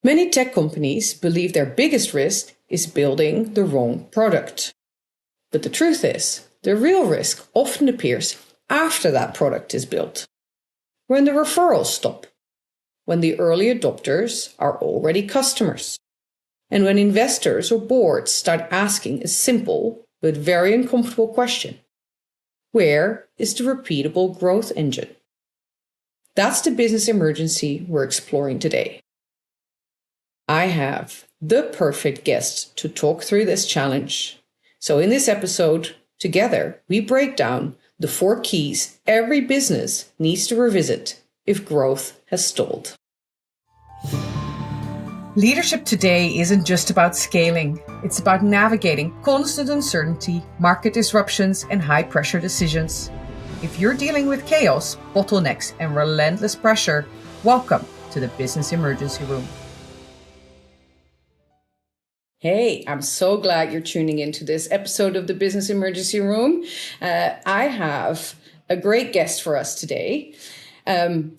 Many tech companies believe their biggest risk is building the wrong product. But the truth is, the real risk often appears after that product is built. When the referrals stop, when the early adopters are already customers, and when investors or boards start asking a simple but very uncomfortable question: where is the repeatable growth engine? That's the business emergency we're exploring today. I have the perfect guest to talk through this challenge. So in this episode, together, we break down the 4 keys every business needs to revisit if growth has stalled. Leadership today isn't just about scaling. It's about navigating constant uncertainty, market disruptions, and high-pressure decisions. If you're dealing with chaos, bottlenecks, and relentless pressure, welcome to the Business Emergency Room. Hey, I'm so glad you're tuning into this episode of the Business Emergency Room. I have a great guest for us today.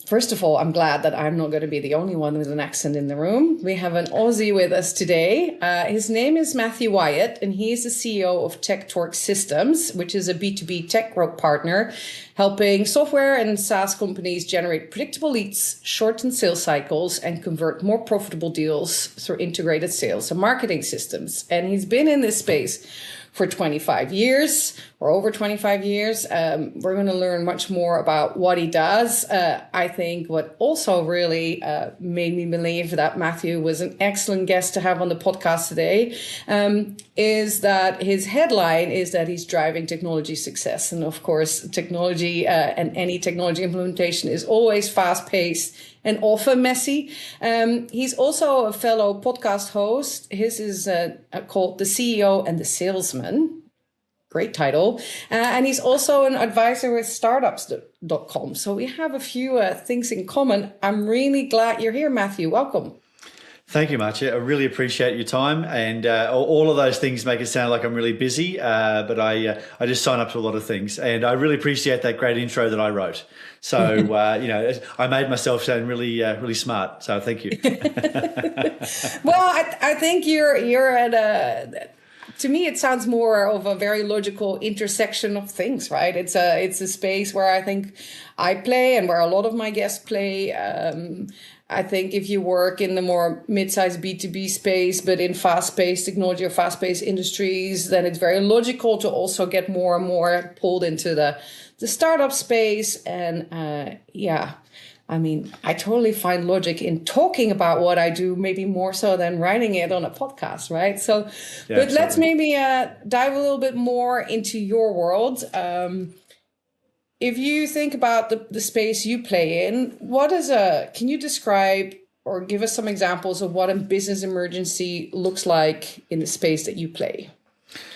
First of all, I'm glad that I'm not going to be the only one with an accent in the room. We have an Aussie with us today. His name is Matthew Whyatt, and he is the CEO of TechTorque Systems, which is a B2B tech growth partner, helping software and SaaS companies generate predictable leads, shorten sales cycles, and convert more profitable deals through integrated sales and marketing systems. And he's been in this space for 25 years or over 25 years. We're going to learn much more about what he does. I think what also really made me believe that Matthew was an excellent guest to have on the podcast today is that his headline is that he's driving technology success. And of course, technology and any technology implementation is always fast-paced and often messy. He's also a fellow podcast host. His is called The CEO and the Salesman. Great title. And he's also an advisor with startups.com. So we have a few things in common. I'm really glad you're here, Matthew. Welcome. Thank you, Maartje. I really appreciate your time, and all of those things make it sound like I'm really busy, but I just sign up to a lot of things, and I really appreciate that great intro that I wrote. So I made myself sound really smart. So thank you. Well, I think you're at a. To me, it sounds more of a very logical intersection of things, right? It's a space where I think I play and where a lot of my guests play. I think if you work in the more mid-sized B2B space, but in fast-paced technology or fast-paced industries, then it's very logical to also get more and more pulled into the startup space. And I mean, I totally find logic in talking about what I do, maybe more so than writing it on a podcast, right? So, yeah, but let's maybe dive a little bit more into your world. If you think about the space you play in, can you describe or give us some examples of what a business emergency looks like in the space that you play?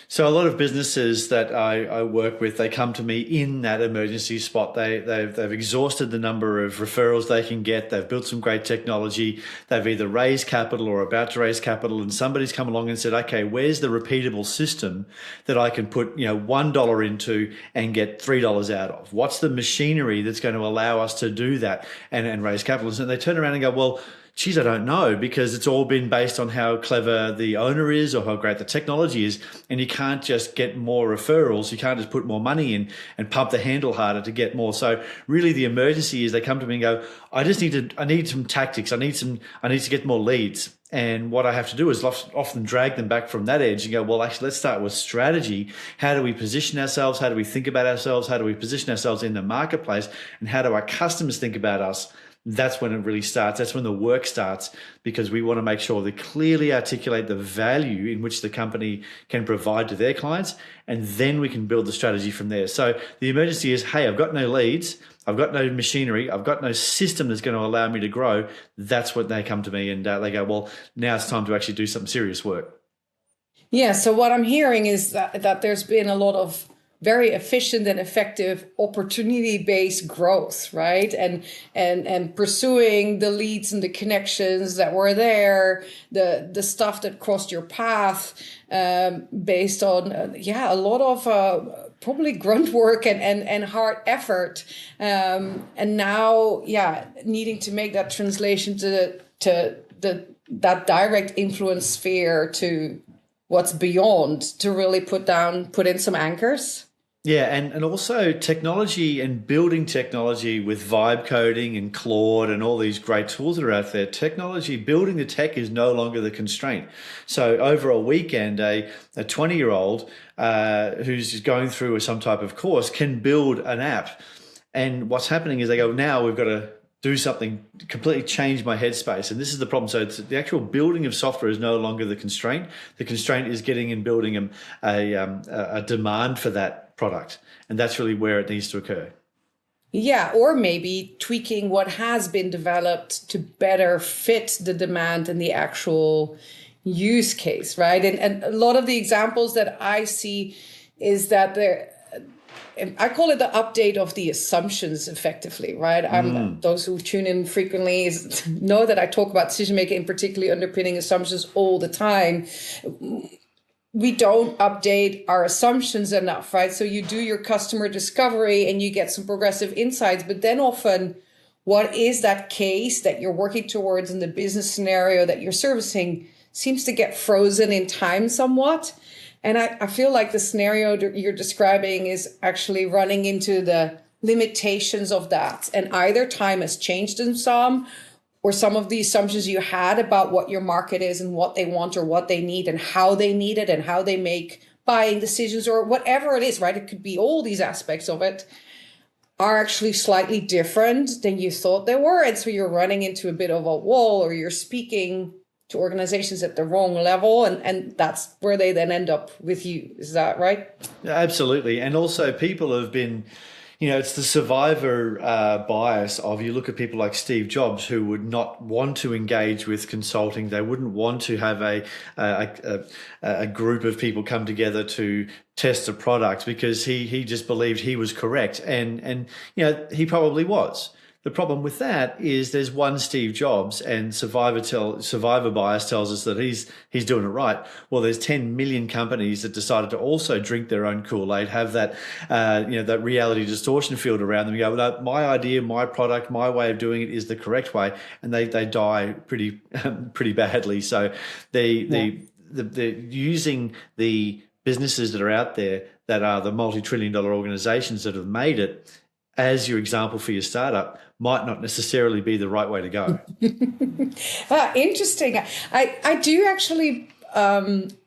So a lot of businesses that I work with, they come to me in that emergency spot. They've exhausted the number of referrals they can get. They've built some great technology. They've either raised capital or about to raise capital, and somebody's come along and said, okay, where's the repeatable system that I can put $1 into and get $3 out of? What's the machinery that's going to allow us to do that and raise capital? And they turn around and go, well, geez, I don't know, because it's all been based on how clever the owner is or how great the technology is. And you can't just get more referrals. You can't just put more money in and pump the handle harder to get more. So really the emergency is they come to me and go, I need some tactics. I need to get more leads. And what I have to do is often drag them back from that edge and go, well, actually, let's start with strategy. How do we position ourselves? How do we think about ourselves? How do we position ourselves in the marketplace? And how do our customers think about us? That's when it really starts. That's when the work starts, because we want to make sure they clearly articulate the value in which the company can provide to their clients, and then we can build the strategy from there. So the emergency is, hey, I've got no leads, I've got no machinery, I've got no system that's going to allow me to grow. That's when they come to me and they go, well, now it's time to actually do some serious work. Yeah, so what I'm hearing is that there's been a lot of very efficient and effective opportunity-based growth, right? And pursuing the leads and the connections that were there, the stuff that crossed your path, based on a lot of probably grunt work and hard effort, and now needing to make that translation to that direct influence sphere to what's beyond, to really put in some anchors. Yeah, and also technology and building technology with vibe coding and Claude and all these great tools that are out there. Technology, building the tech is no longer the constraint. So over a weekend, a 20-year-old who's going through some type of course can build an app. And what's happening is they go, now we've got to do something, completely change my headspace. And this is the problem. So it's the actual building of software is no longer the constraint. The constraint is getting and building a demand for that product. And that's really where it needs to occur. Yeah, or maybe tweaking what has been developed to better fit the demand and the actual use case, right? And a lot of the examples that I see is that I call it the update of the assumptions effectively, right? Those who tune in frequently know that I talk about decision making and particularly underpinning assumptions all the time. We don't update our assumptions enough, right? So you do your customer discovery and you get some progressive insights, but then often what is that case that you're working towards in the business scenario that you're servicing seems to get frozen in time somewhat. And I feel like the scenario you're describing is actually running into the limitations of that. And either time has changed in some, or some of the assumptions you had about what your market is and what they want or what they need and how they need it and how they make buying decisions or whatever it is, right? It could be all these aspects of it are actually slightly different than you thought they were. And so you're running into a bit of a wall, or you're speaking to organizations at the wrong level, and that's where they then end up with you. Is that right? Yeah, absolutely. And also people have been, it's the survivor bias of, you look at people like Steve Jobs, who would not want to engage with consulting. They wouldn't want to have a group of people come together to test a product because he just believed he was correct. And he probably was. The problem with that is there's one Steve Jobs, and survivor bias tells us that he's doing it right. Well, there's 10 million companies that decided to also drink their own Kool-Aid, have that that reality distortion field around them. You go, no, my idea, my product, my way of doing it is the correct way, and they die pretty badly. So they're using the businesses that are out there that are the multi-trillion-dollar organizations that have made it as your example for your startup might not necessarily be the right way to go. Interesting. I do actually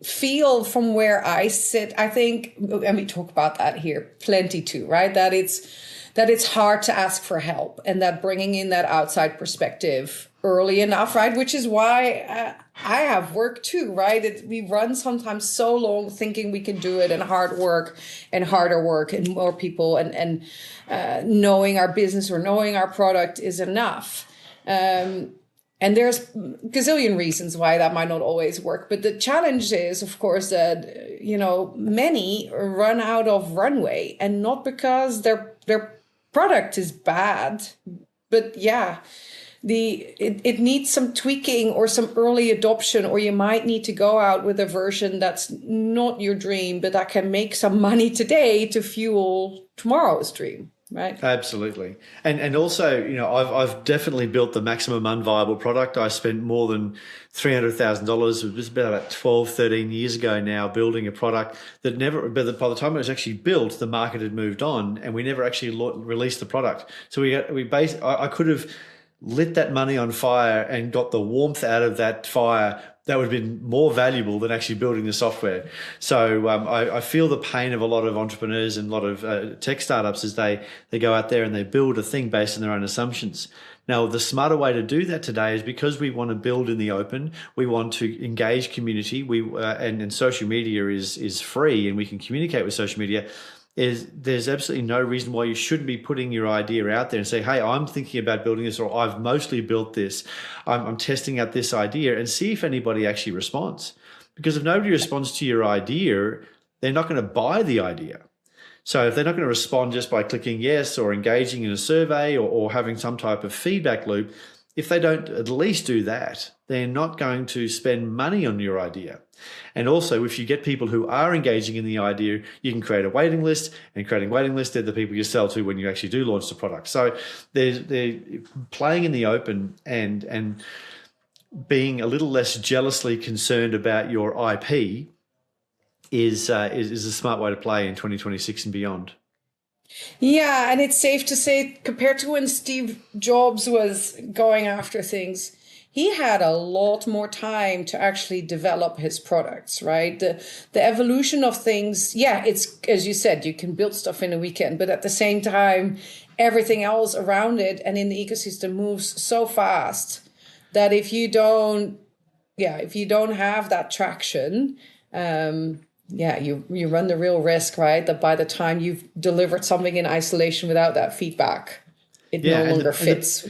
feel from where I sit, I think, and we talk about that here plenty too, right? That it's hard to ask for help, and that bringing in that outside perspective early enough, right? Which is why I have work too, right? We run sometimes so long thinking we can do it, and hard work and harder work and more people and knowing our business or knowing our product is enough. And there's a gazillion reasons why that might not always work. But the challenge is, of course, that, many run out of runway, and not because their product is bad, but yeah, it needs some tweaking or some early adoption, or you might need to go out with a version that's not your dream, but that can make some money today to fuel tomorrow's dream. Right. Absolutely. And also, I've definitely built the maximum unviable product. I spent more than $300,000. It was about 12, 13 years ago now, building a product that but by the time it was actually built, the market had moved on, and we never actually released the product. So I could have lit that money on fire and got the warmth out of that fire. That would have been more valuable than actually building the software. So I feel the pain of a lot of entrepreneurs and a lot of tech startups as they go out there and they build a thing based on their own assumptions. Now, the smarter way to do that today is, because we want to build in the open, we want to engage community. And social media is free, and we can communicate with social media. There's absolutely no reason why you shouldn't be putting your idea out there and say, hey, I'm thinking about building this, or I've mostly built this. I'm testing out this idea, and see if anybody actually responds. Because if nobody responds to your idea, they're not going to buy the idea. So if they're not going to respond just by clicking yes or engaging in a survey or having some type of feedback loop, if they don't at least do that, they're not going to spend money on your idea. And also, if you get people who are engaging in the idea, you can create a waiting list, and creating a waiting list, they're the people you sell to when you actually do launch the product. So they're playing in the open, and being a little less jealously concerned about your IP is a smart way to play in 2026 and beyond. Yeah, and it's safe to say, compared to when Steve Jobs was going after things, he had a lot more time to actually develop his products, right? The evolution of things, yeah, it's, as you said, you can build stuff in a weekend, but at the same time, everything else around it and in the ecosystem moves so fast that if you don't have that traction, you run the real risk, right? That by the time you've delivered something in isolation without that feedback, it no longer fits.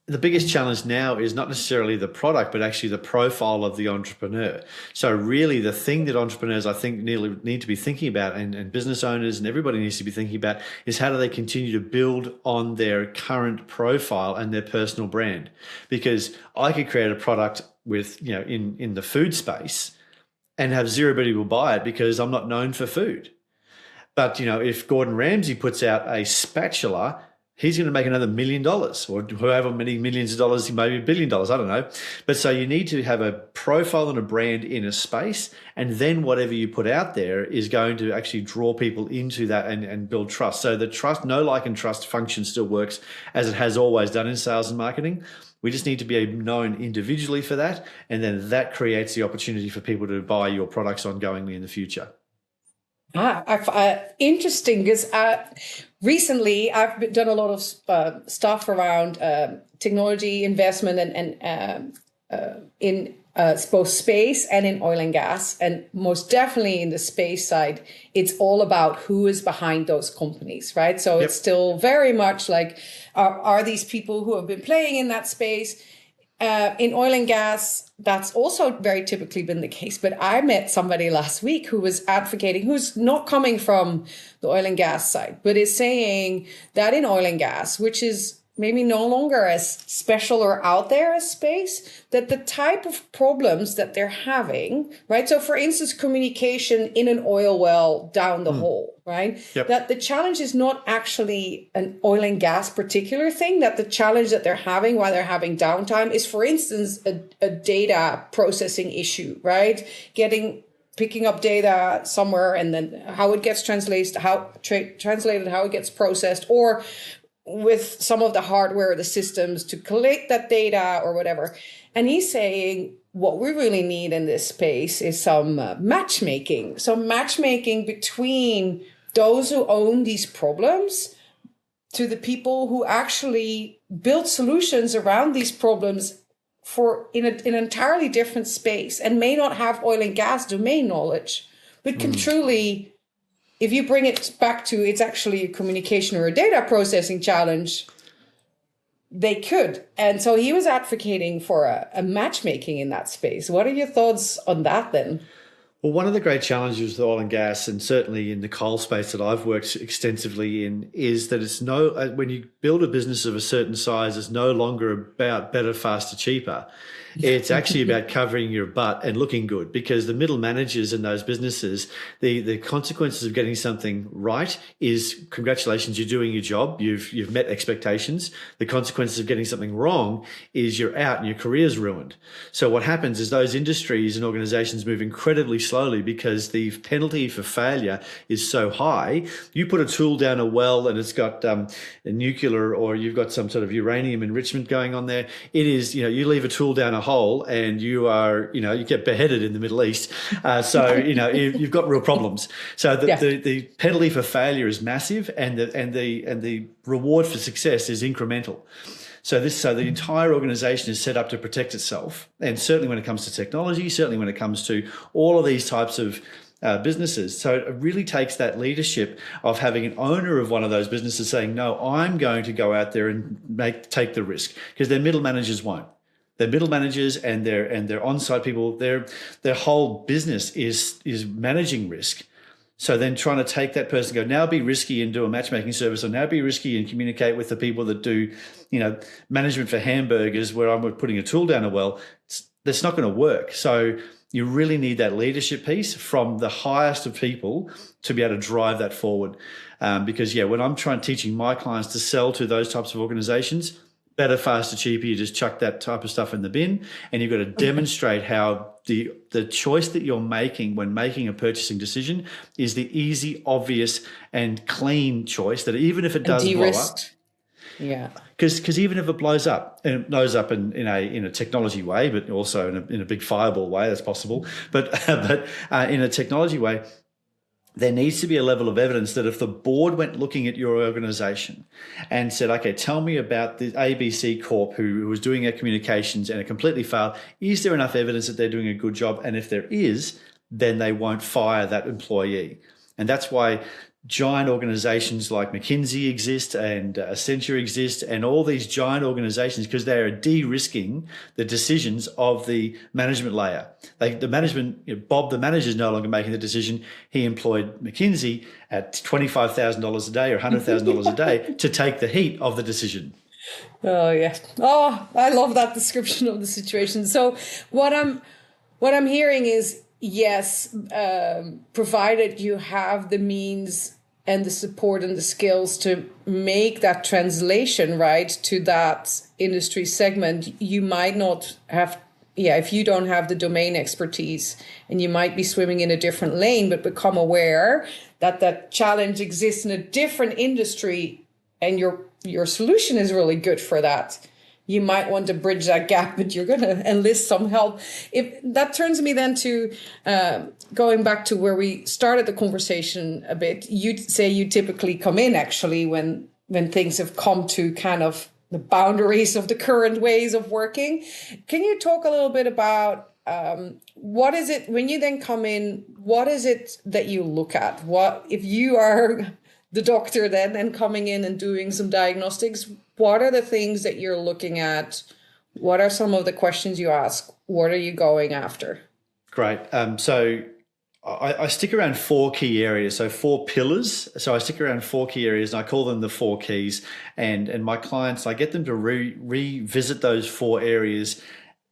The biggest challenge now is not necessarily the product, but actually the profile of the entrepreneur. So really the thing that entrepreneurs, I think, need to be thinking about, and business owners and everybody needs to be thinking about, is how do they continue to build on their current profile and their personal brand? Because I could create a product with, in the food space and have zero people buy it because I'm not known for food. But, if Gordon Ramsay puts out a spatula, he's going to make another $1 million, or however many millions of dollars, maybe $1 billion, I don't know. But so you need to have a profile and a brand in a space, and then whatever you put out there is going to actually draw people into that and build trust. So the trust, know, like, and trust function still works as it has always done in sales and marketing. We just need to be known individually for that, and then that creates the opportunity for people to buy your products ongoingly in the future. Interesting, because recently I've done a lot of stuff around technology investment and in both space and in oil and gas. And most definitely in the space side, it's all about who is behind those companies, right? So It's still very much like, are these people who have been playing in that space? In oil and gas, that's also very typically been the case. But I met somebody last week who was advocating, who's not coming from the oil and gas side, but is saying that in oil and gas, which is maybe no longer as special or out there as space, that the type of problems that they're having, right? So for instance, communication in an oil well down the hole, right? Yep. That the challenge is not actually an oil and gas particular thing, that the challenge that they're having while they're having downtime is, for instance, a data processing issue, right? Picking up data somewhere and then how it gets translated, how it gets processed, or with some of the hardware, the systems to collect that data or whatever. And he's saying what we really need in this space is some matchmaking between those who own these problems to the people who actually build solutions around these problems in an entirely different space and may not have oil and gas domain knowledge, but can truly, if you bring it back to it's actually a communication or a data processing challenge, they could. And so he was advocating for a matchmaking in that space. What are your thoughts on that then? Well, one of the great challenges with oil and gas, and certainly in the coal space that I've worked extensively in, is that it's when you build a business of a certain size, it's no longer about better, faster, cheaper. It's actually about covering your butt and looking good, because the middle managers in those businesses, the consequences of getting something right is congratulations, you're doing your job, you've met expectations. The consequences of getting something wrong is you're out and your career's ruined. So what happens is those industries and organizations move incredibly slowly because the penalty for failure is so high. You put a tool down a well and it's got a nuclear, or you've got some sort of uranium enrichment going on there. It is, you leave a tool down a hole and you are, you get beheaded in the Middle East. You've got real problems. So the penalty for failure is massive, and the reward for success is incremental. So the entire organization is set up to protect itself. And certainly when it comes to technology, certainly when it comes to all of these types of businesses. So it really takes that leadership of having an owner of one of those businesses saying, no, I'm going to go out there and take the risk, because their middle managers won't. Their middle managers and their on-site people, their whole business is managing risk. So then trying to take that person, go, now be risky and do a matchmaking service, or now be risky and communicate with the people that do, management for hamburgers where I'm putting a tool down a well, that's not going to work. So you really need that leadership piece from the highest of people to be able to drive that forward. Because when I'm teaching my clients to sell to those types of organizations, better, faster, cheaper. You just chuck that type of stuff in the bin, and you've got to demonstrate how the choice that you're making when making a purchasing decision is the easy, obvious, and clean choice that even if it does blow up, yeah, because even if it blows up, and it blows up in a technology way, but also in a big fireball way, that's possible. But in a technology way, there needs to be a level of evidence that if the board went looking at your organization and said, okay, tell me about the ABC Corp who was doing our communications and it completely failed, is there enough evidence that they're doing a good job? And if there is, then they won't fire that employee. And that's why giant organizations like McKinsey exist and Accenture exist, and all these giant organizations, because they are de-risking the decisions of the management layer. Bob, the manager, is no longer making the decision. He employed McKinsey at $25,000 a day or $100,000 a day to take the heat of the decision. Oh yeah. Oh, I love that description of the situation. So what I'm hearing is, yes, provided you have the means and the support and the skills to make that translation, right, to that industry segment, you might not have, if you don't have the domain expertise, and you might be swimming in a different lane, but become aware that that challenge exists in a different industry, and your solution is really good for that. You might want to bridge that gap, but you're going to enlist some help. If that turns me then to going back to where we started the conversation a bit. You'd say you typically come in actually when things have come to kind of the boundaries of the current ways of working. Can you talk a little bit about what is it when you then come in? What is it that you look at? What if you are the doctor then and coming in and doing some diagnostics? What are the things that you're looking at? What are some of the questions you ask? What are you going after? Great. So I stick around 4 key areas, so 4 pillars. So I stick around 4 key areas, and I call them the 4 keys. And my clients, I get them to revisit those 4 areas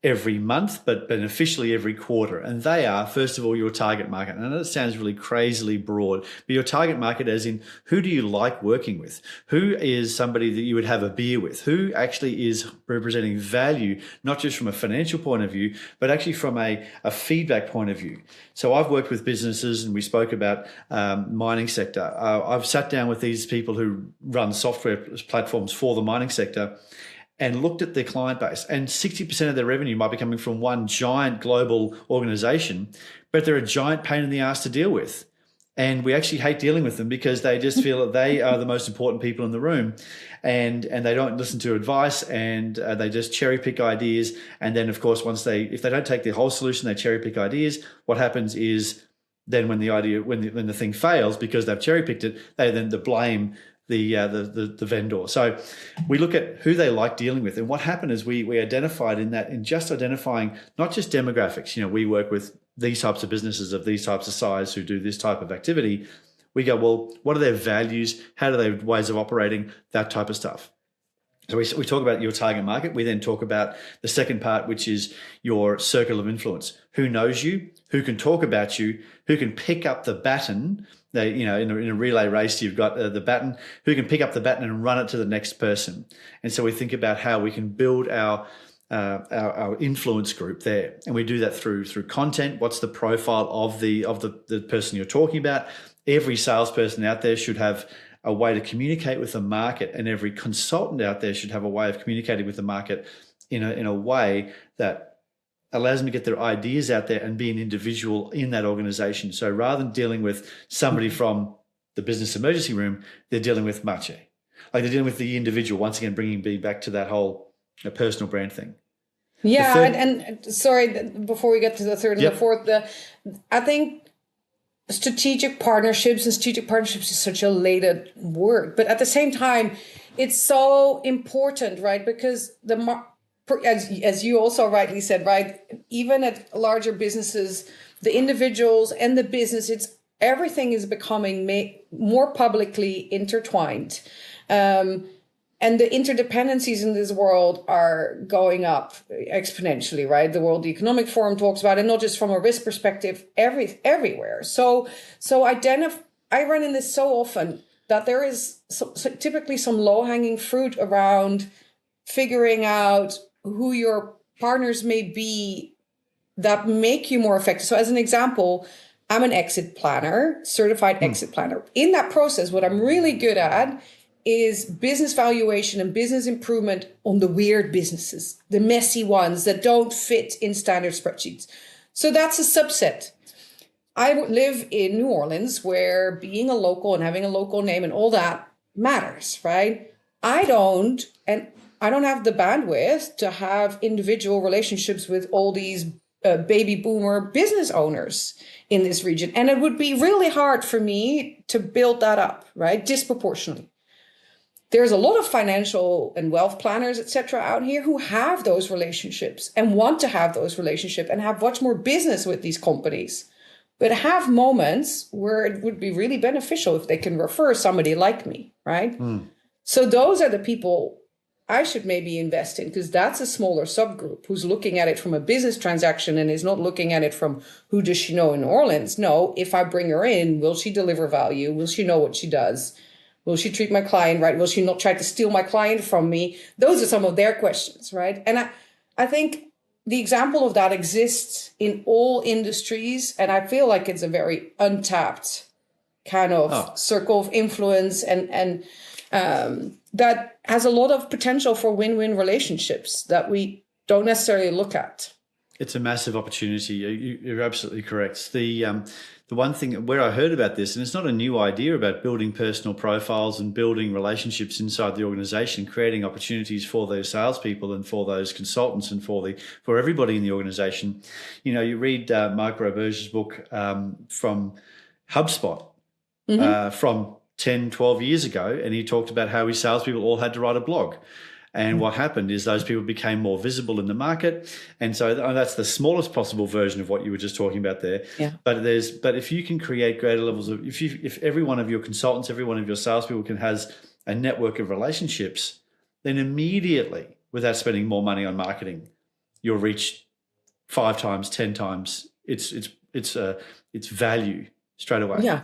every month, but officially every quarter. And they are, first of all, your target market. And I know it sounds really crazily broad, but your target market as in, who do you like working with? Who is somebody that you would have a beer with? Who actually is representing value, not just from a financial point of view, but actually from a feedback point of view. So I've worked with businesses, and we spoke about mining sector. I've sat down with these people who run software platforms for the mining sector and looked at their client base, and 60% of their revenue might be coming from one giant global organization, but they're a giant pain in the ass to deal with. And we actually hate dealing with them because they just feel that they are the most important people in the room, and they don't listen to advice, and they just cherry pick ideas. And then of course, if they don't take the whole solution, they cherry pick ideas. What happens is then when the thing fails because they've cherry picked it, they then blame the vendor. So we look at who they like dealing with, and what happened is we identified in just identifying not just demographics. We work with these types of businesses of these types of size who do this type of activity. We go, well, what are their values? How do they ways of operating? That type of stuff. So we talk about your target market. We then talk about the second part, which is your circle of influence. Who knows you? Who can talk about you? Who can pick up the baton? In a relay race, you've got the baton. Who can pick up the baton and run it to the next person? And so we think about how we can build our influence group there, and we do that through content. What's the profile of the person you're talking about? Every salesperson out there should have a way to communicate with the market, and every consultant out there should have a way of communicating with the market in a way that allows them to get their ideas out there and be an individual in that organization. So rather than dealing with somebody from the business emergency room, they're dealing with Maartje. Like they're dealing with the individual, once again, bringing me back to that whole personal brand thing. Yeah, and sorry, before we get to the third and the fourth, I think strategic partnerships is such a laden word, but at the same time, it's so important, right? Because as you also rightly said, right, even at larger businesses, the individuals and the business, everything is becoming more publicly intertwined. And the interdependencies in this world are going up exponentially, right? The World Economic Forum talks about it, not just from a risk perspective, everywhere. So I run in this so often that there is typically some low-hanging fruit around figuring out who your partners may be that make you more effective. So as an example, I'm an exit planner, certified exit planner. In that process, what I'm really good at is business valuation and business improvement on the weird businesses, the messy ones that don't fit in standard spreadsheets. So that's a subset. I live in New Orleans, where being a local and having a local name and all that matters, right? I don't have the bandwidth to have individual relationships with all these baby boomer business owners in this region. And it would be really hard for me to build that up, right? Disproportionately. There's a lot of financial and wealth planners, et cetera, out here who have those relationships and want to have those relationships and have much more business with these companies, but have moments where it would be really beneficial if they can refer somebody like me, right? So those are the people I should maybe invest in, because that's a smaller subgroup who's looking at it from a business transaction and is not looking at it from who does she know in New Orleans. No, if I bring her in, will she deliver value? Will she know what she does? Will she treat my client right? Will she not try to steal my client from me? Those are some of their questions, right? And I think the example of that exists in all industries. And I feel like it's a very untapped kind of circle of influence and that has a lot of potential for win-win relationships that we don't necessarily look at. It's a massive opportunity. You're absolutely correct. The one thing where I heard about this, and it's not a new idea about building personal profiles and building relationships inside the organization, creating opportunities for those salespeople and for those consultants and for everybody in the organization. You know, you read Mark Roberge's book from HubSpot from 10, 12 years ago, and he talked about how his salespeople all had to write a blog. And what happened is those people became more visible in the market. And so that's the smallest possible version of what you were just talking about there. Yeah. But if you can create greater levels of, if every one of your consultants, every one of your salespeople has a network of relationships, then immediately, without spending more money on marketing, you'll reach 5 times, 10 times its value straight away. Yeah.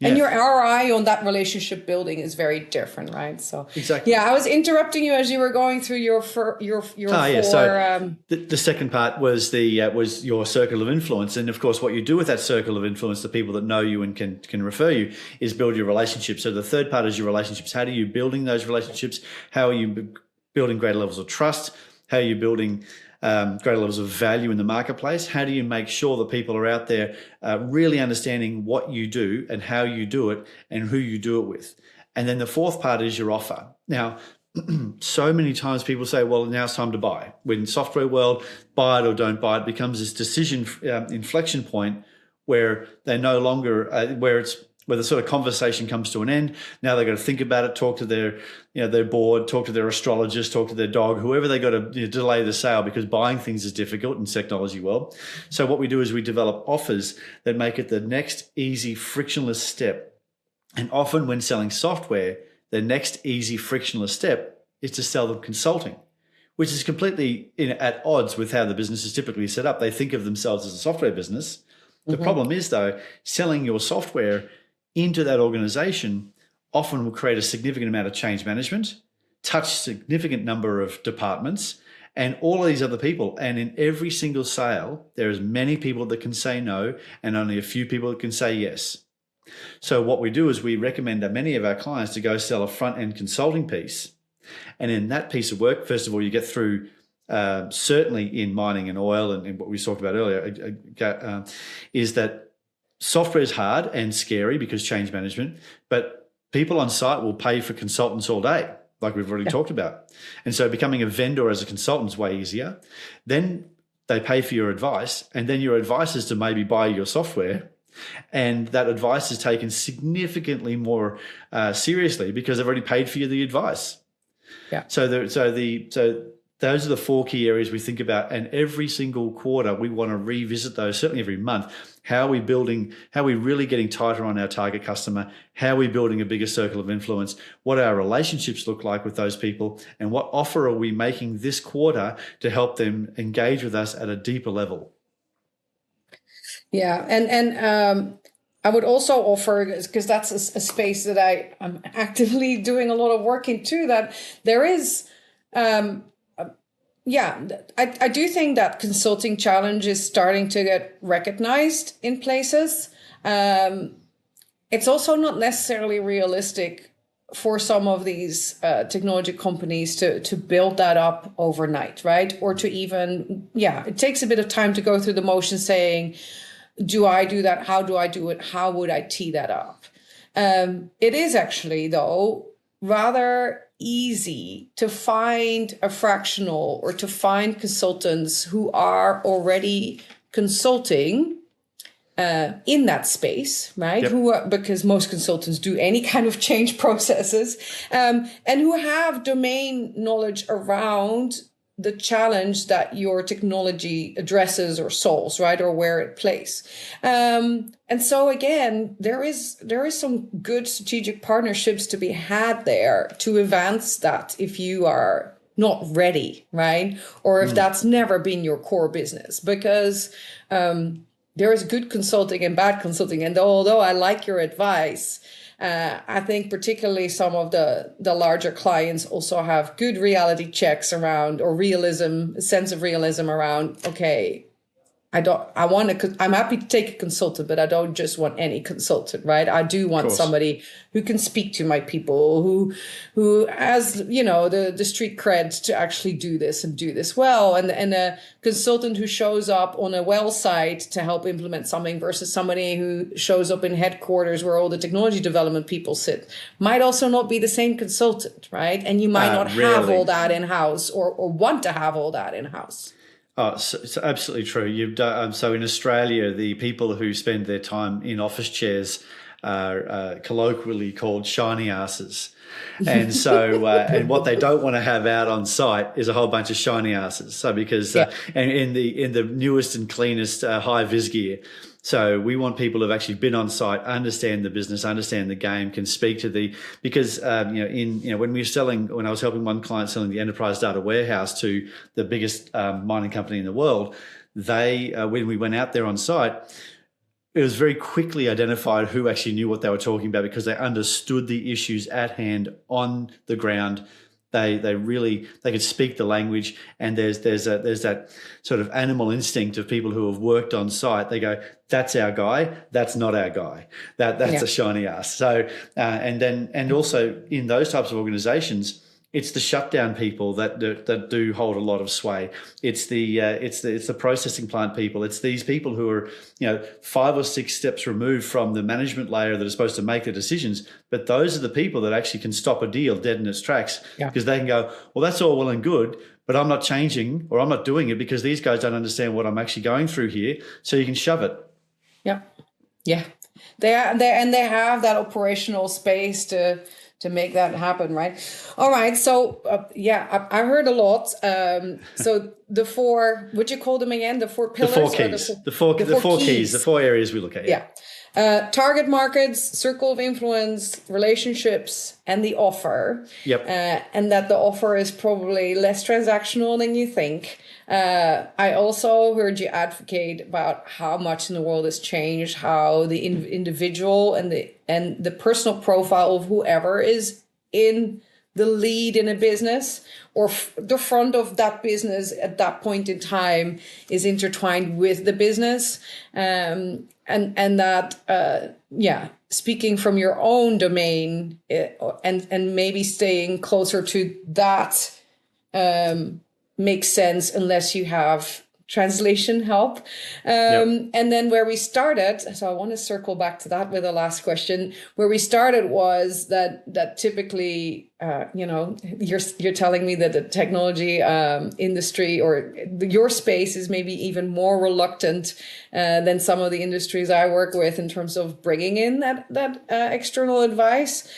And your ROI on that relationship building is very different, right? So exactly. Yeah, I was interrupting you as you were going through your four. So the second part was was your circle of influence, and of course, what you do with that circle of influence, the people that know you and can refer you, is build your relationships. So the third part is your relationships. How are you building those relationships? How are you building greater levels of trust? How are you building greater levels of value in the marketplace? How do you make sure that people are out there really understanding what you do and how you do it and who you do it with? And then the fourth part is your offer. Now, so many times people say, well, now it's time to buy. When software world, buy it or don't buy it becomes this decision inflection point where they no longer, where the sort of conversation comes to an end. Now they've got to think about it, talk to their board, talk to their astrologist, talk to their dog, whoever they got to delay the sale, because buying things is difficult in technology world. So what we do is we develop offers that make it the next easy, frictionless step. And often when selling software, the next easy, frictionless step is to sell them consulting, which is completely at odds with how the business is typically set up. They think of themselves as a software business. The problem is, though, selling your software into that organization often will create a significant amount of change management, touch a significant number of departments and all of these other people. And in every single sale, there is many people that can say no and only a few people that can say yes. So what we do is we recommend many of our clients to go sell a front-end consulting piece. And in that piece of work, first of all, you get through certainly in mining and oil and what we talked about earlier, is that software is hard and scary because change management, but people on site will pay for consultants all day, like we've already talked about. And so becoming a vendor as a consultant is way easier. Then they pay for your advice, and then your advice is to maybe buy your software. And that advice is taken significantly more seriously because they've already paid for you the advice. Yeah. So those are the 4 key areas we think about. And every single quarter, we want to revisit those, certainly every month. How are we building, how are we really getting tighter on our target customer? How are we building a bigger circle of influence? What do our relationships look like with those people? And what offer are we making this quarter to help them engage with us at a deeper level? Yeah. And I would also offer, because that's a space that I'm actively doing a lot of work in too, that there is Yeah, I do think that consulting challenge is starting to get recognized in places. It's also not necessarily realistic for some of these technology companies to build that up overnight, right? Or to even, it takes a bit of time to go through the motion saying, do I do that? How do I do it? How would I tee that up? It is actually, though, rather easy to find a fractional or to find consultants who are already consulting in that space, right? Yep. Because most consultants do any kind of change processes, and who have domain knowledge around the challenge that your technology addresses or solves, right? Or where it plays. And so again, there is some good strategic partnerships to be had there to advance that if you are not ready, right? Or if that's never been your core business, because there is good consulting and bad consulting. And although I like your advice, I think particularly some of the larger clients also have good reality checks around, or realism, a sense of realism around, okay, I'm happy to take a consultant, but I don't just want any consultant, right? I do want somebody who can speak to my people, who has, the street cred to actually do this and do this well. And a consultant who shows up on a well site to help implement something versus somebody who shows up in headquarters where all the technology development people sit might also not be the same consultant, right? And you might not have all that in-house or want to have all that in-house. Oh, it's absolutely true. You've done, so in Australia, the people who spend their time in office chairs are colloquially called shiny asses. And so, and what they don't want to have out on site is a whole bunch of shiny asses. So because, and in the newest and cleanest high vis gear. So we want people who've actually been on site, understand the business, understand the game, can speak to because when I was helping one client selling the enterprise data warehouse to the biggest mining company in the world, when we went out there on site, it was very quickly identified who actually knew what they were talking about because they understood the issues at hand on the ground. They could speak the language, and there's that sort of animal instinct of people who have worked on site. They go, that's our guy, that's not our guy. That's a shiny ass. So and also in those types of organizations, it's the shutdown people that do hold a lot of sway. It's the processing plant people. It's these people who are 5 or 6 steps removed from the management layer that are supposed to make the decisions. But those are the people that actually can stop a deal dead in its tracks because they can go, well, that's all well and good, but I'm not changing or I'm not doing it because these guys don't understand what I'm actually going through here. So you can shove it. Yeah. They have that operational space to make that happen, right? All right. So, I heard a lot. So the 4, would you call them again? The 4 pillars? The 4 keys. The four keys. The 4 areas we look at. Target markets, circle of influence, relationships, and the offer. And that the offer is probably less transactional than you think. I also heard you advocate about how much in the world has changed, how the individual and the personal profile of whoever is in the lead in a business or the front of that business at that point in time is intertwined with the business. And that, speaking from your own domain and maybe staying closer to that, makes sense unless you have translation help. And then where we started, so I want to circle back to that with the last question. Where we started was that typically, you're telling me that the technology industry or your space is maybe even more reluctant than some of the industries I work with in terms of bringing in that external advice.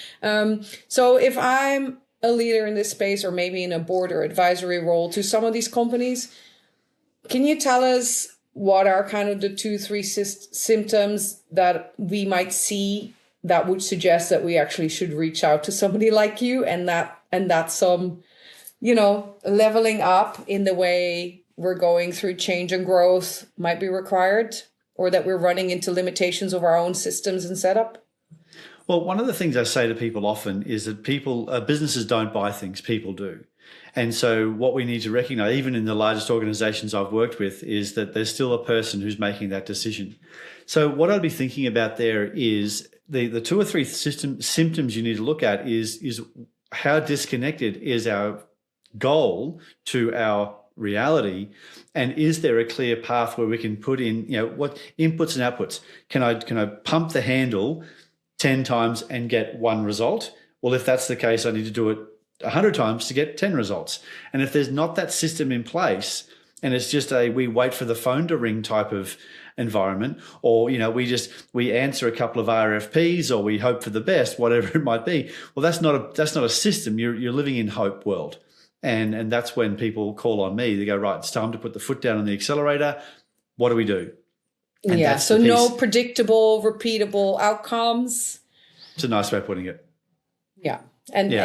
So if I'm a leader in this space or maybe in a board or advisory role to some of these companies, can you tell us what are kind of the 2-3 symptoms that we might see that would suggest that we actually should reach out to somebody like you and that some, leveling up in the way we're going through change and growth might be required, or that we're running into limitations of our own systems and setup? Well, one of the things I say to people often is that businesses don't buy things, people do. And so what we need to recognize, even in the largest organizations I've worked with, is that there's still a person who's making that decision. So what I'd be thinking about there is the 2 or 3 symptoms you need to look at is how disconnected is our goal to our reality, and is there a clear path where we can put in, what inputs and outputs? Can I pump the handle 10 times and get 1 result? Well, if that's the case, I need to do it 100 times to get 10 results. And if there's not that system in place, and it's just we wait for the phone to ring type of environment, or we answer a couple of RFPs, or we hope for the best, whatever it might be. Well, that's not a system. You're living in hope world. And that's when people call on me. They go, right, it's time to put the foot down on the accelerator. What do we do? And so no predictable, repeatable outcomes. It's a nice way of putting it. Yeah. And the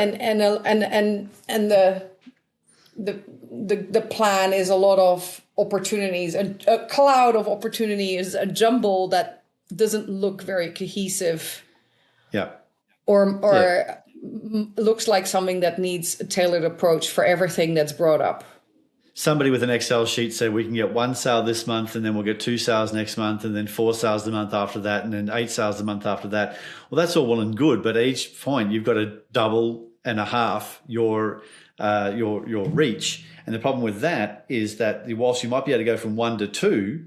plan is a lot of opportunities, a cloud of opportunities, a jumble that doesn't look very cohesive. Yeah. Or looks like something that needs a tailored approach for everything that's brought up. Somebody with an Excel sheet said we can get 1 sale this month, and then we'll get 2 sales next month, and then 4 sales the month after that, and then 8 sales the month after that. Well, that's all well and good, but at each point you've got to double and a half your reach. And the problem with that is that whilst you might be able to go from 1 to 2,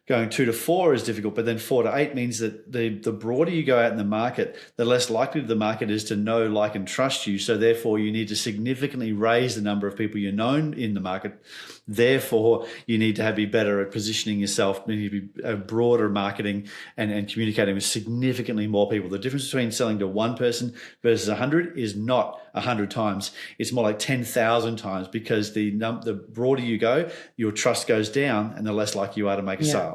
going 2 to 4 is difficult, but then 4 to 8 means that the broader you go out in the market, the less likely the market is to know, like, and trust you. So therefore, you need to significantly raise the number of people you're known in the market. Therefore, you need to be better at positioning yourself. You need to be a broader marketing and communicating with significantly more people. The difference between selling to 1 person versus 100 is not 100 times. It's more like 10,000 times, because the broader you go, your trust goes down, and the less likely you are to make a sale.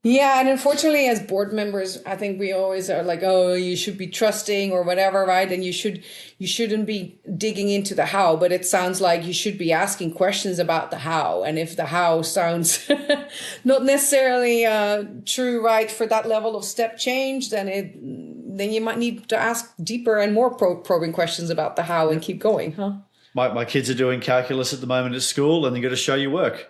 Yeah, and unfortunately, as board members, I think we always are like, oh, you should be trusting or whatever, right? And you shouldn't be digging into the how, but it sounds like you should be asking questions about the how. And if the how sounds not necessarily true, right, for that level of step change, then you might need to ask deeper and more probing questions about the how and keep going, huh? My kids are doing calculus at the moment at school, and they've got to show you work.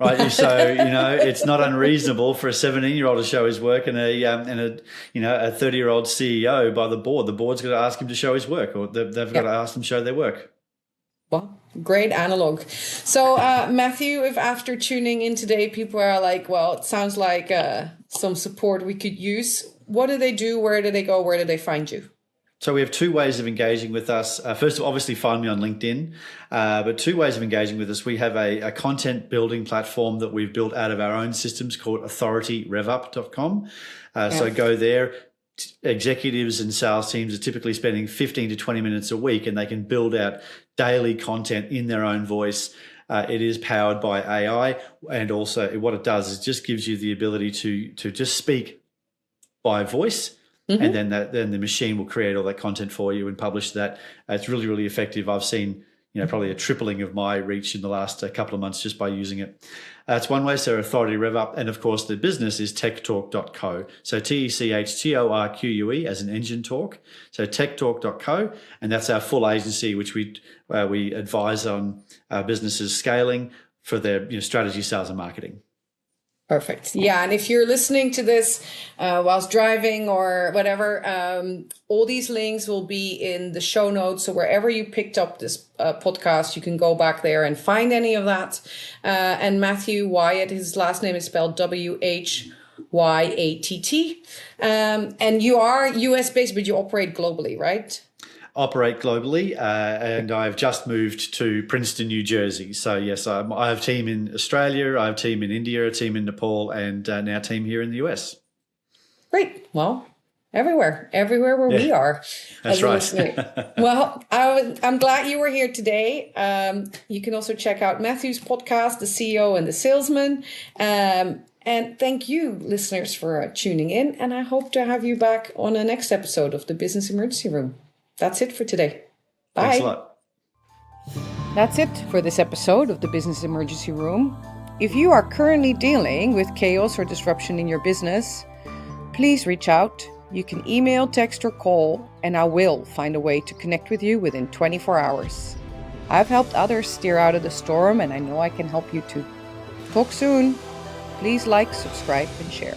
Right, so it's not unreasonable for a 17-year-old to show his work, and a 30-year-old CEO by the board. The board's got to ask him to show his work, or they've got to ask him to show their work. Well, great analog. So, Matthew, if after tuning in today, people are like, well, it sounds like some support we could use. What do they do? Where do they go? Where do they find you? So we have 2 ways of engaging with us. First of all, obviously find me on LinkedIn, but 2 ways of engaging with us. We have a content building platform that we've built out of our own systems called authorityrevup.com. So go there. Executives and sales teams are typically spending 15 to 20 minutes a week, and they can build out daily content in their own voice. It is powered by AI, and also what it does is just gives you the ability to just speak by voice. Mm-hmm. And then the machine will create all that content for you and publish that. It's really, really effective. I've seen probably a tripling of my reach in the last couple of months just by using it. That's one way. So Authority RevUp, and of course the business is TechTorque.co. So TechTorque as an engine talk. So TechTorque.co, and that's our full agency, which we advise on businesses scaling for their strategy, sales, and marketing. Perfect. Yeah. And if you're listening to this whilst driving or whatever, all these links will be in the show notes. So wherever you picked up this podcast, you can go back there and find any of that. And Matthew Whyatt, his last name is spelled Whyatt. And you are US based, but you operate globally, right? Operate globally, and I've just moved to Princeton, New Jersey. So yes, I have a team in Australia, I have a team in India, a team in Nepal, and now a team here in the US. Great. Well, everywhere where we are. That's right. Well, I'm glad you were here today. You can also check out Matthew's podcast, The CEO and the Salesman. And thank you, listeners, for tuning in. And I hope to have you back on the next episode of the Business Emergency Room. That's it for today. Bye. Thanks a lot. That's it for this episode of the Business Emergency Room. If you are currently dealing with chaos or disruption in your business, please reach out. You can email, text, or call, and I will find a way to connect with you within 24 hours. I've helped others steer out of the storm, and I know I can help you too. Talk soon. Please like, subscribe, and share.